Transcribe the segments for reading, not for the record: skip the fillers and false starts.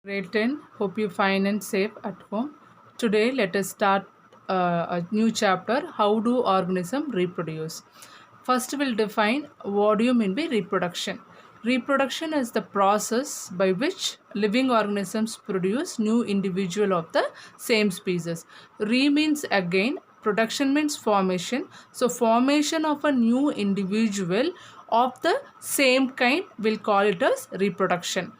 Grade 10. Hope you fine and safe at home. Today, let us start a new chapter. How do organisms reproduce? First, we'll define what do you mean by reproduction. Reproduction is the process by which living organisms produce new individual of the same species. Re means again, production means formation. So, formation of a new individual of the same kind, we'll call it as reproduction,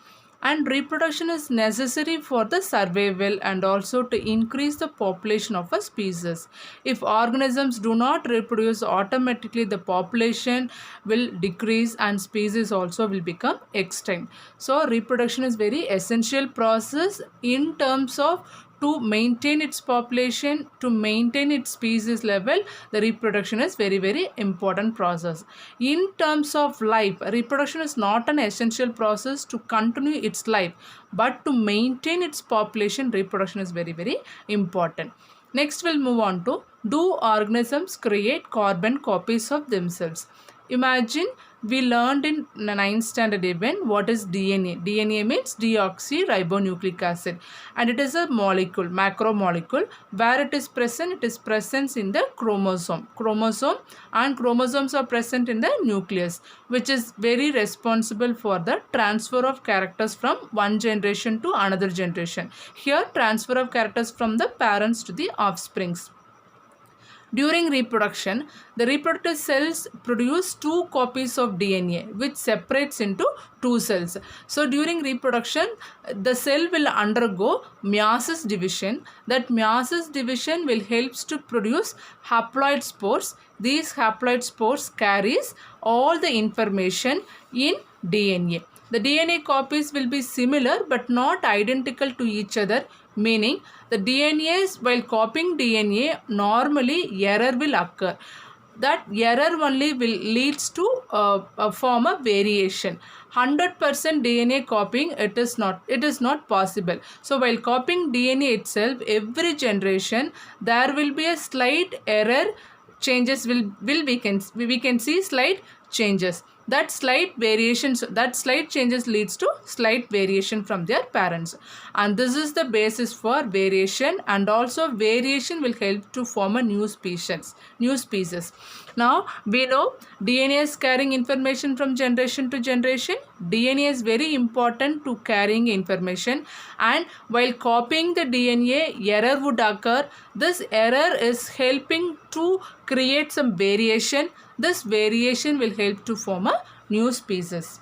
and reproduction is necessary for the survival and also to increase the population of a species. If organisms do not reproduce, automatically the population will decrease and species also will become extinct. So reproduction is very essential process in terms of to maintain its population, to maintain its species level. The reproduction is very important process. In terms of life, reproduction is not an essential process to continue its life, but to maintain its population, reproduction is very important. Next, we'll move on to, do organisms create carbon copies of themselves? Imagine we learned in 9th standard even what is DNA. DNA means deoxyribonucleic acid, and it is a molecule, macromolecule. Where it is present in the chromosome. And chromosomes are present in the nucleus, which is very responsible for the transfer of characters from one generation to another generation. Here, transfer of characters from the parents to the offsprings. During reproduction, the reproductive cells produce two copies of DNA which separates into two cells. So during reproduction, the cell will undergo meiosis division. That meiosis division will helps to produce haploid spores. These haploid spores carries all the information in DNA. The DNA copies will be similar but not identical to each other, meaning the DNAs, while copying DNA, normally error will occur. That error only will leads to a form of variation. 100% DNA copying, it is not possible. So while copying DNA itself, every generation there will be a slight error. Changes will we can see slight changes. That slight changes leads to slight variation from their parents, and this is the basis for variation, and also variation will help to form a new species. Now we know DNA is carrying information from generation to generation. DNA is very important to carrying information, and while copying the DNA, error would occur. This error is helping to create some variation. This variation will help to form a new species.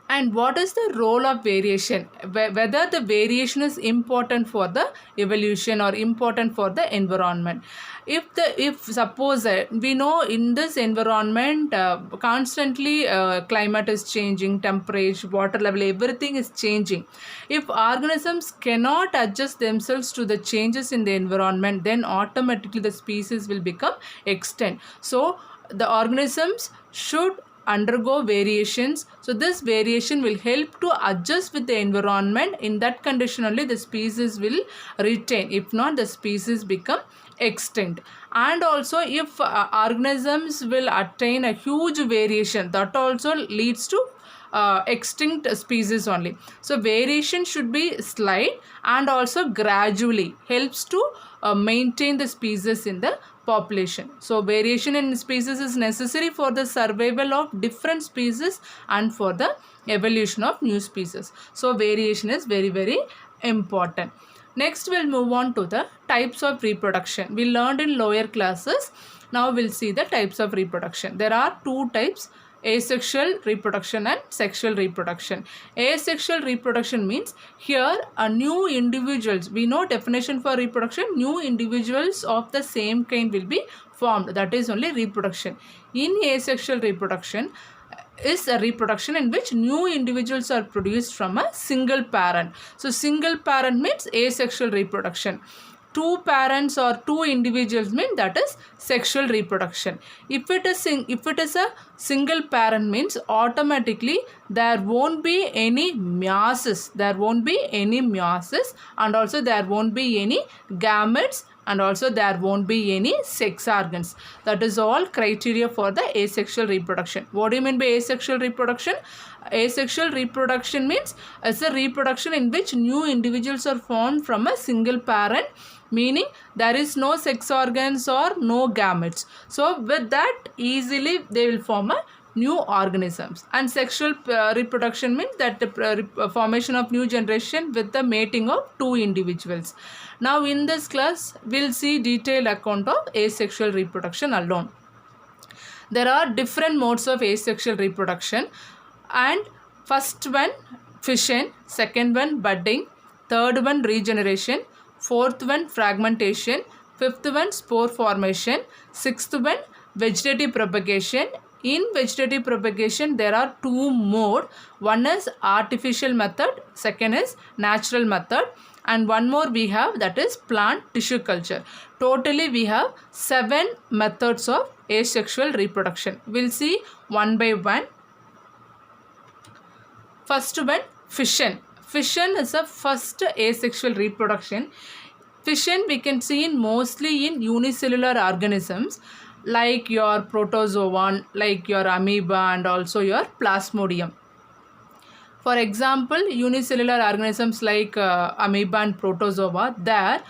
And what is the role of variation? Whether the variation is important for the evolution or important for the environment. If suppose we know in this environment constantly climate is changing, temperature, water level, everything is changing. If organisms cannot adjust themselves to the changes in the environment, then automatically the species will become extinct. So the organisms should undergo variations. So this variation will help to adjust with the environment. In that condition only the species will retain. If not, the species become extinct. And also if organisms will attain a huge variation, that also leads to extinct species only. So variation should be slight and also gradually helps to maintain the species in the population. So variation in species is necessary for the survival of different species and for the evolution of new species. So variation is very important. Next, we'll move on to the types of reproduction. We learned in lower classes. Now we'll see the types of reproduction. There are two types: asexual reproduction and sexual reproduction. Asexual reproduction means here a new individuals, we know definition for reproduction, new individuals of the same kind will be formed. That is only reproduction. In asexual reproduction is a reproduction in which new individuals are produced from a single parent. So single parent means asexual reproduction. Two parents or two individuals mean that is sexual reproduction. If it is a single parent means automatically there won't be any meiosis. And also there won't be any gametes and also there won't be any sex organs. That is all criteria for the asexual reproduction. What do you mean by asexual reproduction? Asexual reproduction means it's a reproduction in which new individuals are formed from a single parent, meaning there is no sex organs or no gametes. So with that easily they will form a new organisms. And sexual reproduction means that the formation of new generation with the mating of two individuals. Now in this class we'll see detailed account of asexual reproduction alone. There are different modes of asexual reproduction, and first one fission, second one budding, third one regeneration, fourth one fragmentation, fifth one spore formation, sixth one vegetative propagation. In vegetative propagation there are two modes. One is artificial method, second is natural method, and one more we have, that is plant tissue culture. Totally we have 7 methods of asexual reproduction. We'll see one by one. First one, fission. Fission is the first asexual reproduction. Fission we can see mostly in unicellular organisms like your protozoan, like your amoeba, and also your plasmodium. For example, unicellular organisms like amoeba and protozoa, there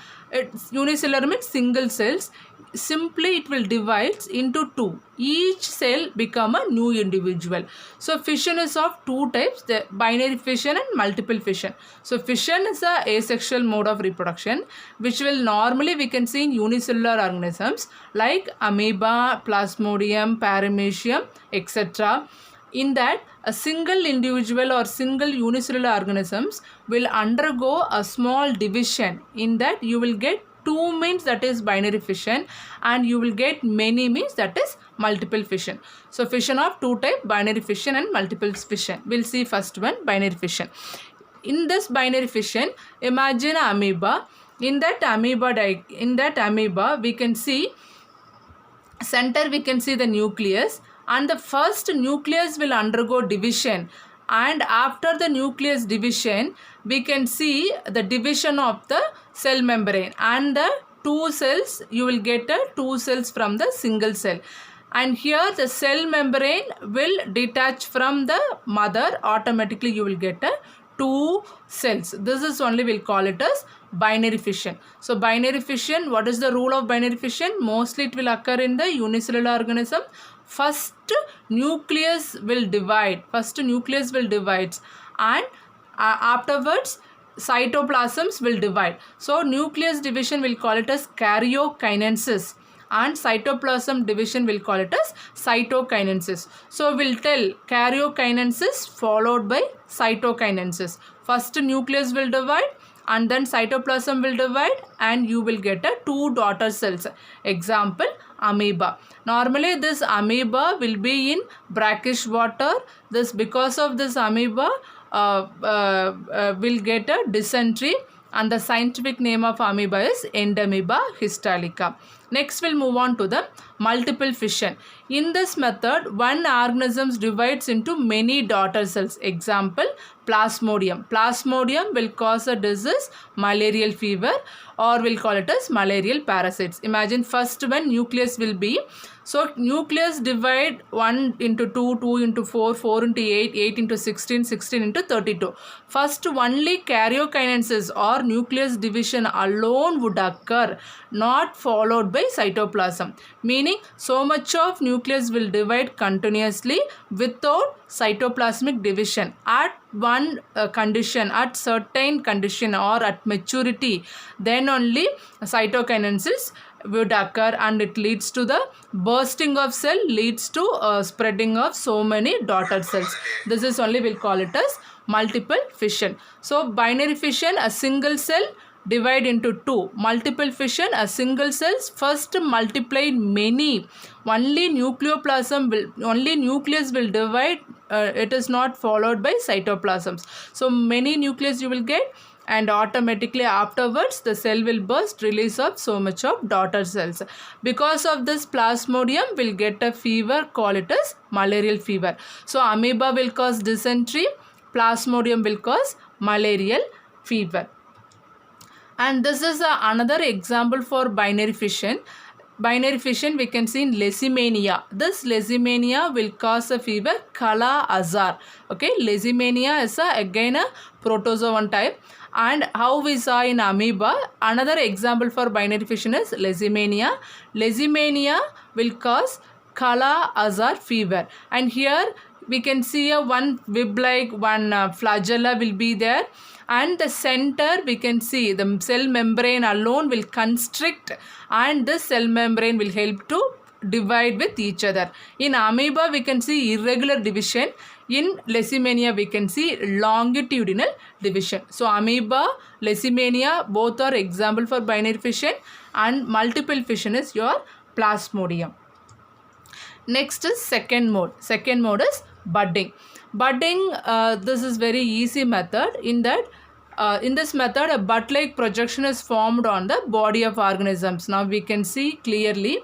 unicellular means single cells. Simply it will divide into two. Each cell become a new individual. So fission is of two types, the binary fission and multiple fission. So fission is a asexual mode of reproduction which will normally we can see in unicellular organisms like amoeba, plasmodium, paramecium, etc. In that a single individual or single unicellular organisms will undergo a small division. In that you will get two means, that is binary fission, and you will get many means, that is multiple fission. So fission of two type, binary fission and multiple fission. We'll see first one, binary fission. In this binary fission, imagine amoeba. In that amoeba we can see center, we can see the nucleus, and the first nucleus will undergo division, and after the nucleus division we can see the division of the cell membrane, and the two cells, you will get two cells from the single cell, and here the cell membrane will detach from the mother. Automatically you will get two cells. This is only we'll call it as binary fission. So binary fission, what is the rule of binary fission? Mostly it will occur in the unicellular organism. First nucleus will divide, and afterwards cytoplasms will divide. So nucleus division will call it as karyokinesis, and cytoplasm division will call it as cytokinesis. So we'll tell karyokinesis followed by cytokinesis. First nucleus will divide, and then cytoplasm will divide, and you will get two daughter cells. Example, amoeba. Normally this amoeba will be in brackish water. This, because of this amoeba will get a dysentery, and the scientific name of amoeba is Endamoeba histolytica. Next we'll move on to the multiple fission. In this method, one organism divides into many daughter cells. Example, plasmodium. Plasmodium will cause a disease, malarial fever, or we'll call it as malarial parasites. Imagine first one nucleus will be, so nucleus divide 1 into 2, 2 into 4, 4 into 8, 8 into 16, 16 into 32. First only karyokinesis or nucleus division alone would occur, not followed by cytoplasm. Meaning so much of nucleus will divide continuously without cytoplasmic division. At one condition, at certain condition or at maturity, then only cytokinesis would occur, and it leads to the bursting of cell, leads to spreading of so many daughter cells. This is only we'll call it as multiple fission. So binary fission, a single cell divide into two. Multiple fission, a single cells first multiplied many. Only nucleus will divide. It is not followed by cytoplasms. So many nucleus you will get, and automatically afterwards the cell will burst, release of so much of daughter cells. Because of this, plasmodium will get a fever, call it as malarial fever. So amoeba will cause dysentery, plasmodium will cause malarial fever. And this is another example for binary fission. Binary fission we can see in leishmania. This leishmania will cause a fever, Kala Azar. Okay, leishmania is again a protozoan type. And how we saw in amoeba, another example for binary fission is leishmania. Leishmania will cause Kala Azar fever. And here we can see a one web like one flagella will be there, and the center we can see the cell membrane alone will constrict, and this cell membrane will help to divide with each other. In amoeba we can see irregular division. In leishmania we can see longitudinal division. So amoeba, leishmania both are example for binary fission, and multiple fission is your plasmodium. Next is second mode. Second mode is budding. Budding, this is very easy method. In this method, a bud-like projection is formed on the body of organisms. Now we can see clearly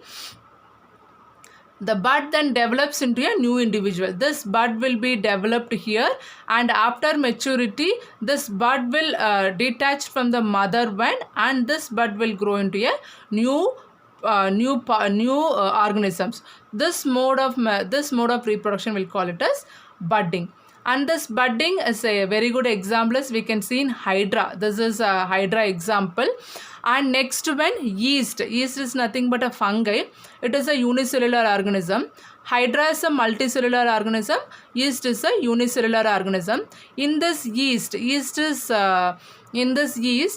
the bud then develops into a new individual. This bud will be developed here, and after maturity this bud will detach from the mother one, and this bud will grow into a new organisms. This mode of reproduction will call it as budding. And this budding is a very good example as we can see in hydra. This is a hydra example. And next one, yeast. Yeast is nothing but a fungi. It is a unicellular organism. Hydra is a multicellular organism. Yeast is a unicellular organism. In this yeast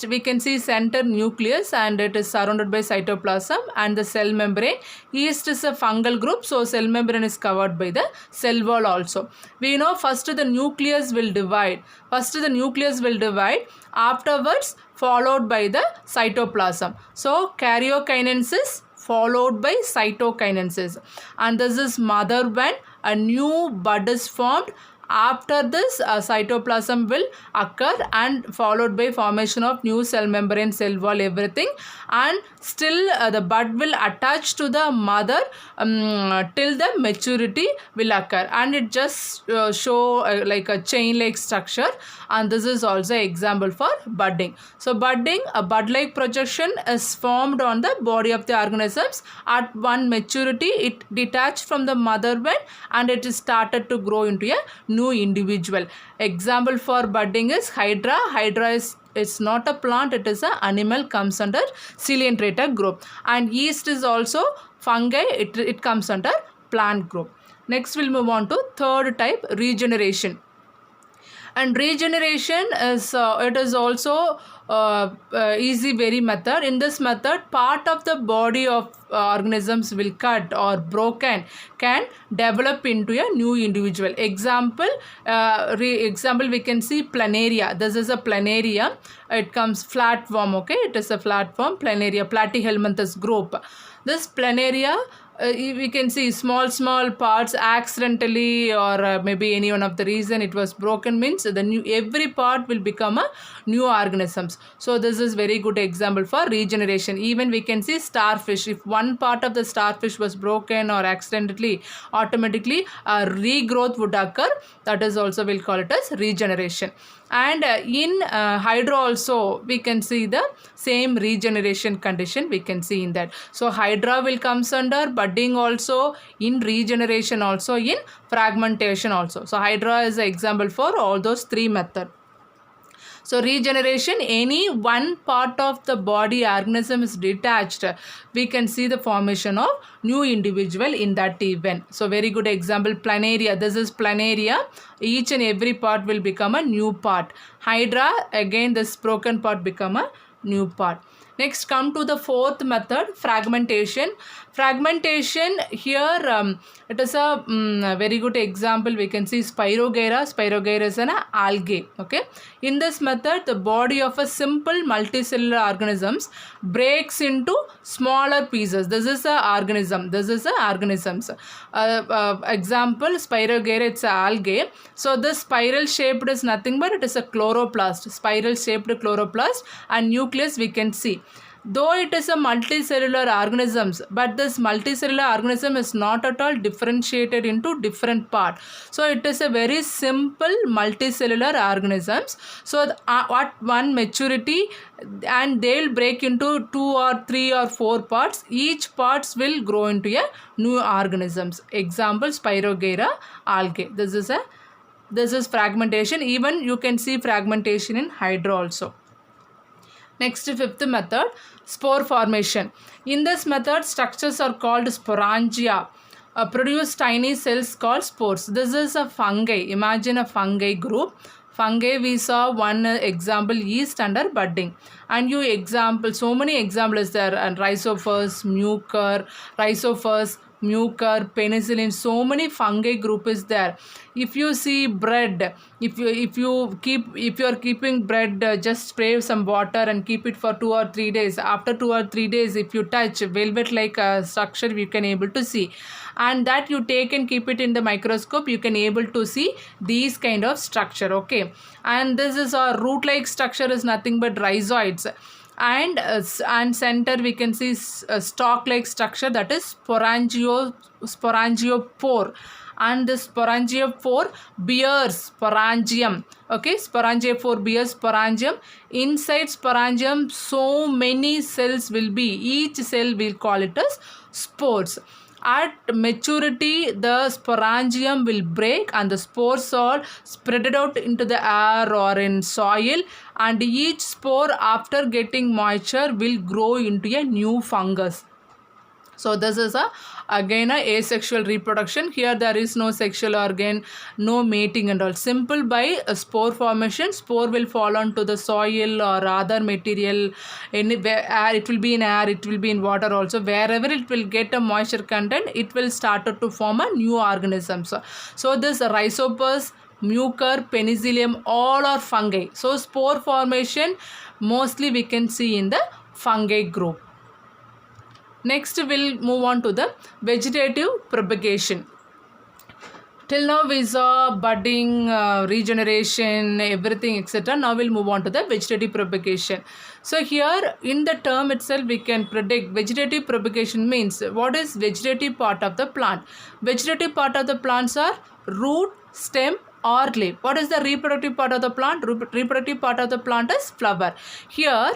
we can see center nucleus, and it is surrounded by cytoplasm and the cell membrane. Yeast is a fungal group, so cell membrane is covered by the cell wall also. We know first the nucleus will divide. Afterwards followed by the cytoplasm. So karyokinesis followed by cytokinesis, and this is mother when a new bud is formed. After this cytoplasm will occur, and followed by formation of new cell membrane, cell wall, everything, and still the bud will attach to the mother till the maturity will occur, and it just show like a chain like structure, and this is also example for budding. So budding, a bud like projection is formed on the body of the organisms. At one maturity it detached from the mother one, and it is started to grow into a new individual. Example for budding is hydra. Hydra is, it's not a plant, it is an animal, comes under Coelenterata group. And yeast is also fungi, it comes under plant group. Next we'll move on to third type, regeneration. And regeneration is it is also easy very method. In this method, part of the body of organisms will cut or broken can develop into a new individual. Example we can see planaria. This is a planaria. It comes flatworm. Okay, it is a flatworm, planaria, platyhelminthes group. This planaria, we can see small parts accidentally, or maybe any one of the reason it was broken, means the new every part will become a new organisms. So this is very good example for regeneration. Even we can see starfish. If one part of the starfish was broken or accidentally, automatically regrowth would occur. That is also we'll call it as regeneration. And in hydra also we can see the same regeneration condition we can see in that. So hydra will comes under budding also, in regeneration also, in fragmentation also. So hydra is an example for all those three methods. So regeneration, any one part of the body organism is detached, we can see the formation of new individual in that event. So very good example, planaria. This is planaria. Each and every part will become a new part. Hydra, again this broken part become a new part. Next come to the fourth method, fragmentation. Fragmentation here it is a very good example. We can see Spirogyra. Spirogyra is an algae. Okay, in this method the body of a simple multicellular organisms breaks into smaller pieces. This is a organism. This is a organisms. Example Spirogyra, it's a algae. So this spiral shaped is nothing but it is a chloroplast. Spiral shaped chloroplast, and nucleus we can see. though it is a multicellular organisms, but this multicellular organism is not at all differentiated into different part. So it is a very simple multicellular organisms. So at one maturity, and they'll break into 2 or 3 or 4 parts. Each parts will grow into a new organisms. Example, Spirogyra algae. This is fragmentation. Even you can see fragmentation in hydra also. Next, fifth method, spore formation. In this method, structures are called sporangia. Produce tiny cells called spores. This is a fungi. Imagine a fungi group. Fungi, we saw one example, yeast under budding. And you example, so many examples there, and rhizophus, mucor, penicillin, so many fungi group is there. If you see bread, if you are keeping bread, just spray some water and keep it for 2 or 3 days. After 2 or 3 days, if you touch velvet like structure, you can able to see, and that you take and keep it in the microscope, you can able to see these kind of structure. Okay, and this is a root like structure is nothing but rhizoids, and center we can see a stalk like structure, that is sporangiospore, and this sporangiospore bears sporangium. Okay, sporangiospore bears sporangium. Inside sporangium, so many cells will be, each cell will call it as spores. At maturity, the sporangium will break and the spores are spread out into the air or in soil, and each spore after getting moisture will grow into a new fungus. So this is again a asexual reproduction. Here there is no sexual organ, no mating and all. Simple by a spore formation. Spore will fall onto the soil or other material. Air, it will be in air, it will be in water also. Wherever it will get a moisture content, it will start to form a new organism. So this rhizopus, mucor, penicillium, all are fungi. So spore formation mostly we can see in the fungi group. Next, we'll move on to the vegetative propagation. Till now we saw budding, regeneration, everything, etc. Now we'll move on to the vegetative propagation. So here in the term itself we can predict vegetative propagation means what is vegetative part of the plant. Vegetative part of the plants are root, stem or leaf. What is the reproductive part of the plant? Reproductive part of the plant is flower. Here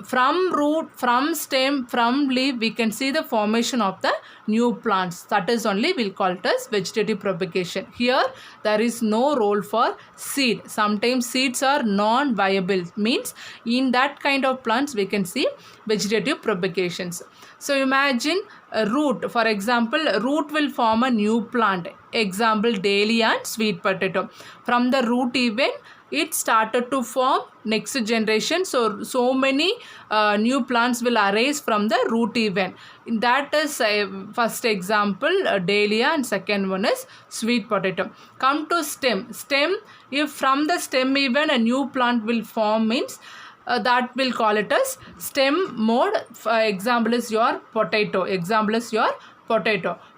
from root, from stem, from leaf, we can see the formation of the new plants. That is only we'll call it as vegetative propagation. Here there is no role for seed. Sometimes seeds are non-viable, means in that kind of plants we can see vegetative propagations. So imagine a root, for example, root will form a new plant. Example, dahlia and sweet potato. From the root event, it started to form next generation. So many new plants will arise from the root event. That is first example, dahlia, and second one is sweet potato. Come to stem. Stem, if from the stem event a new plant will form, means that will call it as stem mode. Example is your potato.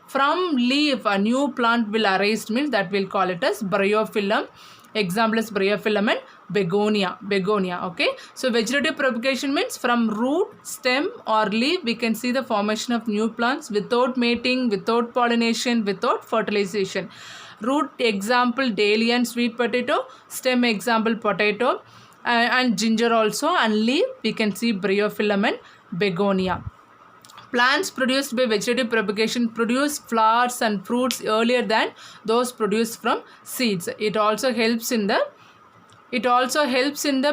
From leaf a new plant will arise, means that will call it as bryophyllum. Example is bryophyllum and begonia. Okay, so vegetative propagation means from root, stem or leaf we can see the formation of new plants without mating, without pollination, without fertilization. Root example dahlia and sweet potato, stem example potato, and ginger also, and leaf we can see bryophyllum and begonia. Plants produced by vegetative propagation produce flowers and fruits earlier than those produced from seeds. It also helps in the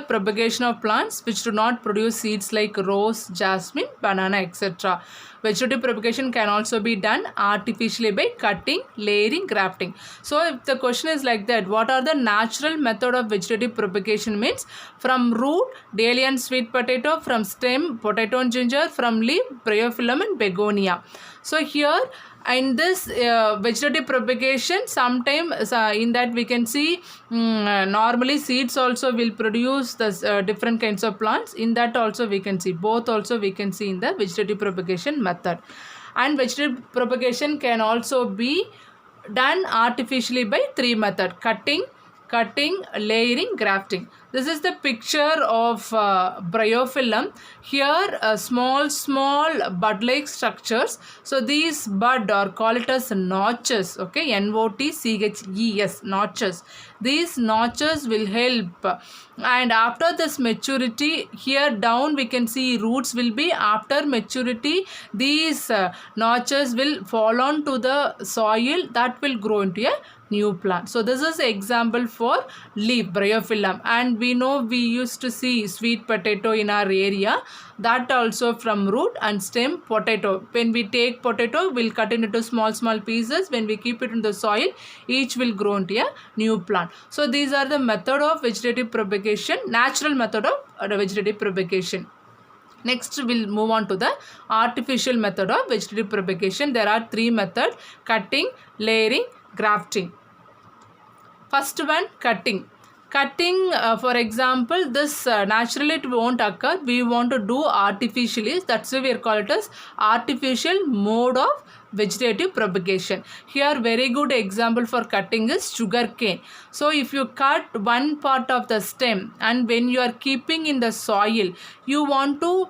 propagation of plants which do not produce seeds like rose, jasmine, banana, etc. Vegetative propagation can also be done artificially by cutting, layering, grafting. So if the question is like that, what are the natural method of vegetative propagation means? From root, dahlia and sweet potato, from stem, potato and ginger, from leaf, bryophyllum and begonia. So here in this vegetative propagation, sometimes in that we can see normally seeds also will produce the different kinds of plants. In that also we can see, both also we can see in the vegetative propagation method. And vegetative propagation can also be done artificially by 3 methods: cutting, cutting, layering, grafting. This is the picture of bryophyllum. Here small bud-like structures. So these bud or call it as notches. Okay, N-O-T-C-H-E-S, notches. These notches will help, and after this maturity, here down we can see roots will be. After maturity, these notches will fall on to the soil, that will grow into a new plant. So this is an example for leaf, bryophyllum. And we know we used to see sweet potato in our area, that also from root, and stem potato. When we take potato, we'll cut it into small pieces. When we keep it in the soil, each will grow into a new plant. So these are the method of vegetative propagation, natural method of vegetative propagation. Next, we'll move on to the artificial method of vegetative propagation. There are three methods: cutting, layering, grafting. First one, cutting. Cutting, for example, this naturally it won't occur. We want to do artificially. That's why we call it as artificial mode of vegetative propagation. Here, very good example for cutting is sugar cane. So if you cut one part of the stem, and when you are keeping in the soil, you want to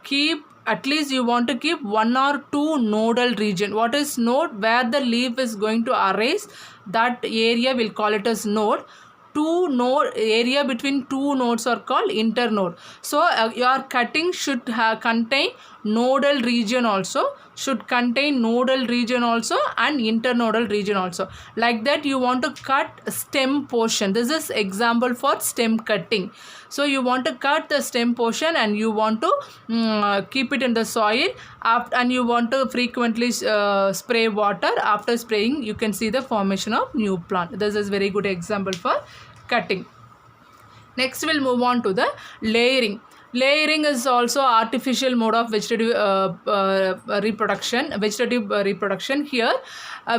keep, at least you want to keep one or two nodal region. What is node? Where the leaf is going to arise, that area we'll call it as node. Two node area between two nodes are called internode. So your cutting should contain nodal region also, should contain nodal region also and internodal region also. Like that you want to cut stem portion. This is example for stem cutting. So you want to cut the stem portion and you want to keep it in the soil, and you want to frequently spray water. After spraying, you can see the formation of new plant. This is very good example for cutting. Next, we'll move on to the layering. Layering is also artificial mode of vegetative reproduction. Here,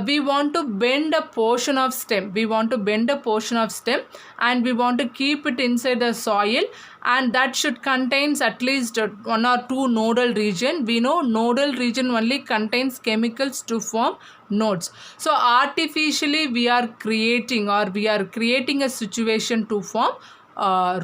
we want to bend a portion of stem. And we want to keep it inside the soil, and that should contains at least one or two nodal region. We know nodal region only contains chemicals to form nodes. So artificially we are creating a situation to form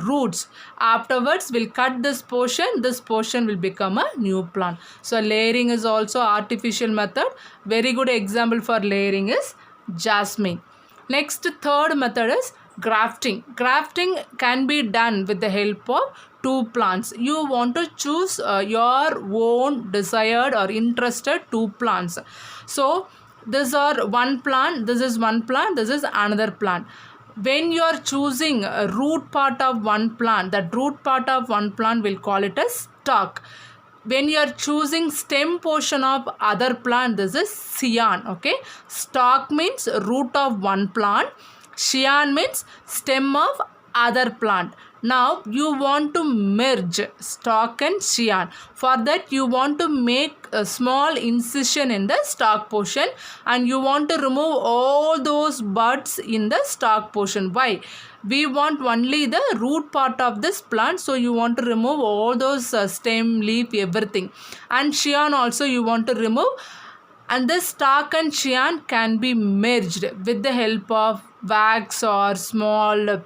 roots. Afterwards, we'll cut this portion will become a new plant. So layering is also artificial method. Very good example for layering is jasmine. Next, third method is grafting. Grafting can be done with the help of two plants. You want to choose your own desired or interested two plants. So these are one plant, this is one plant, this is another plant. When you are choosing a root part of one plant, that root part of one plant will call it as stalk. When you are choosing stem portion of other plant, this is scion. Okay, stalk means root of one plant, scion means stem of other plant. Now you want to merge stalk and scion. For that you want to make a small incision in the stalk portion, and you want to remove all those buds in the stalk portion. Why? We want only the root part of this plant, so you want to remove all those stem, leaf, everything. And scion also you want to remove. And this stalk and scion can be merged with the help of wax or small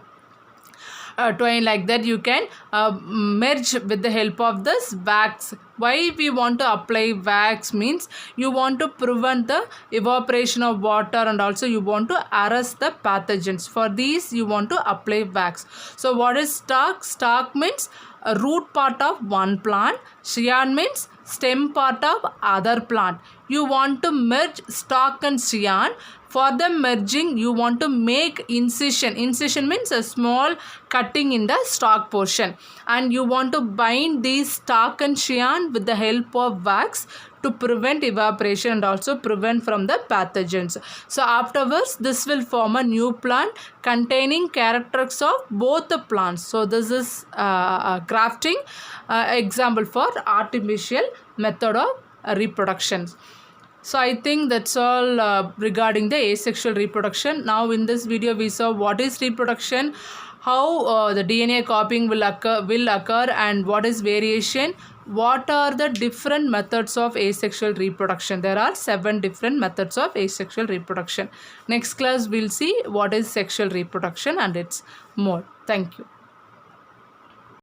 twine. Like that you can merge with the help of this wax. Why we want to apply wax means you want to prevent the evaporation of water, and also you want to arrest the pathogens. For these you want to apply wax. So what is stalk? Stalk means a root part of one plant. Scion means stem part of other plant. You want to merge stalk and scion. For the merging, you want to make incision. Incision means a small cutting in the stalk portion. And you want to bind these stalk and scion with the help of wax to prevent evaporation and also prevent from the pathogens. So afterwards, this will form a new plant containing characteristics of both the plants. So this is grafting example for artificial method of reproduction. So I think that's all regarding the asexual reproduction. Now in this video we saw what is reproduction, how the DNA copying will occur, and what is variation, What are the different methods of asexual reproduction? There are 7 different methods of asexual reproduction. Next class we'll see what is sexual reproduction and its mode. Thank you.